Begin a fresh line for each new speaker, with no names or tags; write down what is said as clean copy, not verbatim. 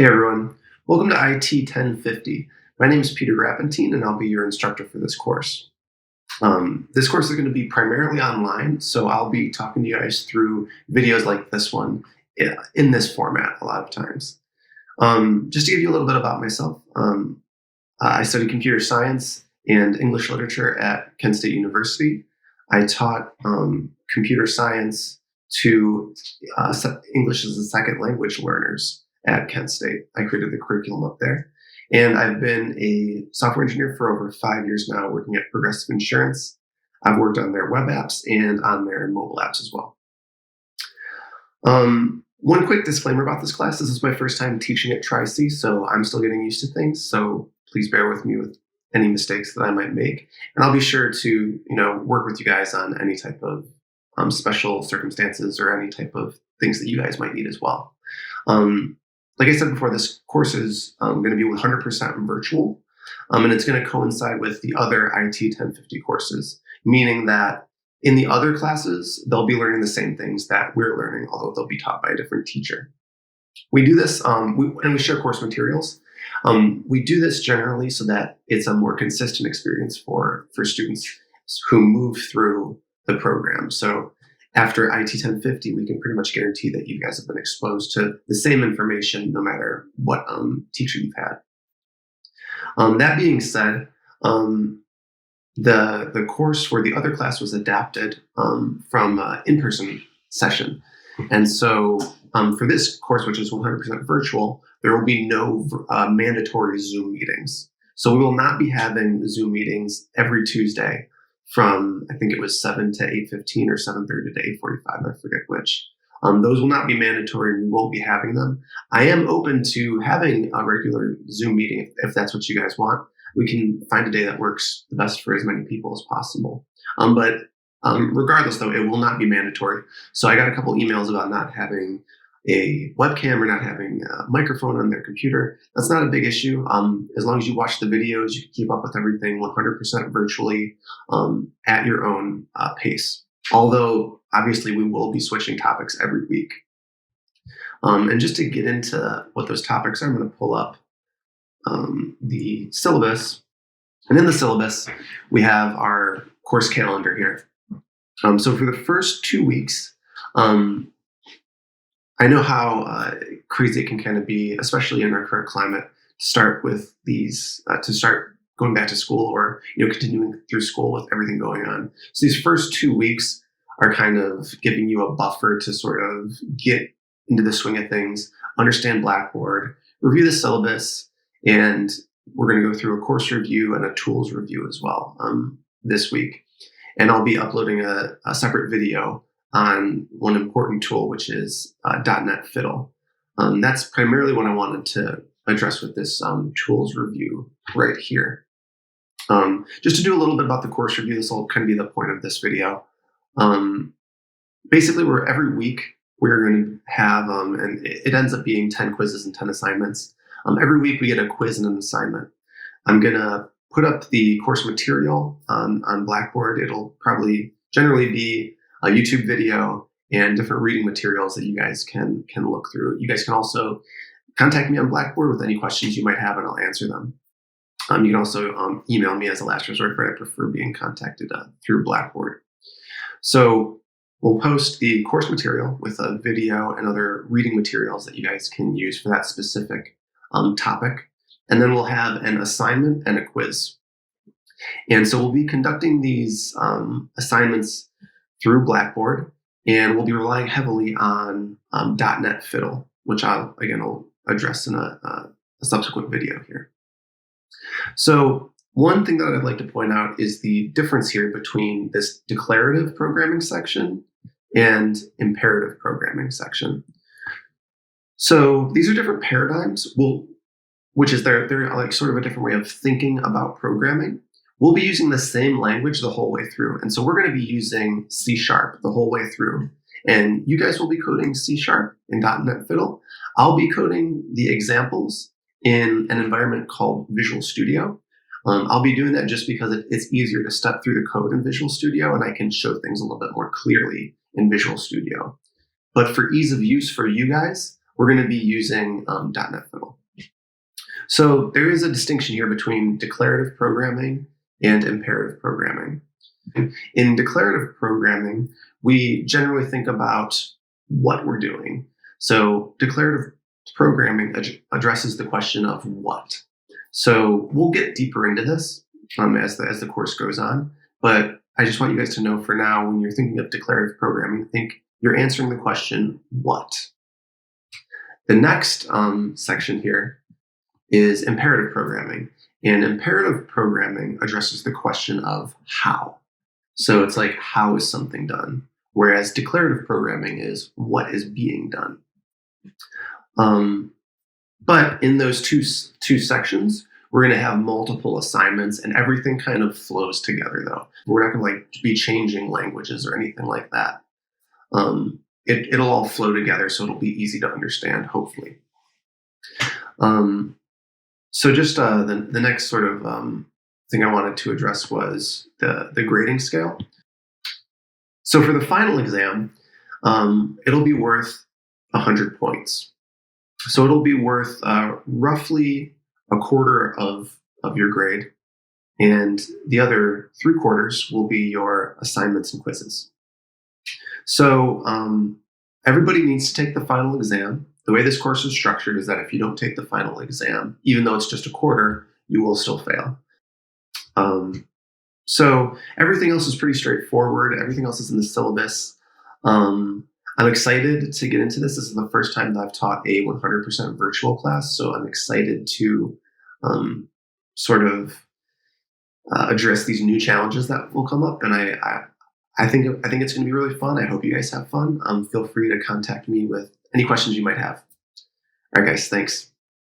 Hey everyone, welcome to IT 1050. My name is Peter Rappentine and I'll be your instructor for this course. This course is going to be primarily online, so I'll be talking to you guys through videos like this one in this format a lot of times. Just to give you a little bit about myself, I studied computer science and English literature at Kent State University. I taught computer science to English as a second language learners at Kent State. I created the curriculum up there. And I've been a software engineer for over 5 years now, working at Progressive Insurance. I've worked on their web apps and on their mobile apps as well. One quick disclaimer about this class. This is my first time teaching at Tri-C, so I'm still getting used to things. So please bear with me with any mistakes that I might make. And I'll be sure to, work with you guys on any type of special circumstances or any type of things that you guys might need as well. Like I said before, this course is going to be 100% virtual, and it's going to coincide with the other IT 1050 courses, meaning that in the other classes, they'll be learning the same things that we're learning, although they'll be taught by a different teacher. We do this, and we share course materials. We do this generally so that it's a more consistent experience for students who move through the program. So after IT 1050, we can pretty much guarantee that you guys have been exposed to the same information no matter what teacher you've had. That being said, the course for the other class was adapted from in-person session. And so for this course, which is 100% virtual, there will be no mandatory Zoom meetings. So we will not be having Zoom meetings every Tuesday from, I think it was 7 to 8:15 or 7:30 to 8:45, I forget which. Those will not be mandatory and we won't be having them. I am open to having a regular Zoom meeting if that's what you guys want. We can find a day that works the best for as many people as possible. But regardless, though, it will not be mandatory. So I got a couple emails about not having a webcam or not having a microphone on their computer. That's not a big issue. As long as you watch the videos, you can keep up with everything 100% virtually at your own pace. Although, obviously, we will be switching topics every week. And just to get into what those topics are, I'm going to pull up the syllabus. And in the syllabus, we have our course calendar here. So for the first 2 weeks, I know how crazy it can kind of be, especially in our current climate, to start with these, to start going back to school or, continuing through school with everything going on. So these first 2 weeks are kind of giving you a buffer to sort of get into the swing of things, understand Blackboard, review the syllabus, and we're going to go through a course review and a tools review as well this week. And I'll be uploading a separate video on one important tool, which is .NET Fiddle. That's primarily what I wanted to address with this tools review right here. Just to do a little bit about the course review, this will kind of be the point of this video. Basically, every week we're going to have, and it ends up being 10 quizzes and 10 assignments. Every week we get a quiz and an assignment. I'm going to put up the course material on Blackboard. It'll probably generally be a YouTube video and different reading materials that you guys can look through. You guys can also contact me on Blackboard with any questions you might have, and I'll answer them. You can also email me as a last resort, but I prefer being contacted through Blackboard. So we'll post the course material with a video and other reading materials that you guys can use for that specific topic. And then we'll have an assignment and a quiz. And so we'll be conducting these assignments through Blackboard, and we'll be relying heavily on .NET Fiddle, which I'll address in a subsequent video here. So one thing that I'd like to point out is the difference here between this declarative programming section and imperative programming section. So these are different paradigms, which is they're like sort of a different way of thinking about programming. We'll be using the same language the whole way through. And so we're going to be using C# the whole way through. And you guys will be coding C# in .NET Fiddle. I'll be coding the examples in an environment called Visual Studio. I'll be doing that just because it's easier to step through the code in Visual Studio, and I can show things a little bit more clearly in Visual Studio. But for ease of use for you guys, we're going to be using .NET Fiddle. So there is a distinction here between declarative programming and imperative programming. In declarative programming, we generally think about what we're doing. So declarative programming addresses the question of what. So we'll get deeper into this as the course goes on. But I just want you guys to know for now, when you're thinking of declarative programming, think you're answering the question what. The next section here is imperative programming. And imperative programming addresses the question of how. So it's like, how is something done? Whereas declarative programming is what is being done. But in those two sections, we're going to have multiple assignments, and everything kind of flows together, though. We're not going to be changing languages or anything like that. It'll all flow together, so it'll be easy to understand, hopefully. So just the next sort of thing I wanted to address was the grading scale. So for the final exam, it'll be worth 100 points. So it'll be worth roughly a quarter of your grade, and the other 3/4 will be your assignments and quizzes. So everybody needs to take the final exam. The way this course is structured is that if you don't take the final exam, even though it's just a quarter, you will still fail. So everything else is pretty straightforward. Everything else is in the syllabus. I'm excited to get into this. This is the first time that I've taught a 100% virtual class, so I'm excited to sort of address these new challenges that will come up. And I think it's going to be really fun. I hope you guys have fun. Feel free to contact me with any questions you might have. All right, guys, thanks.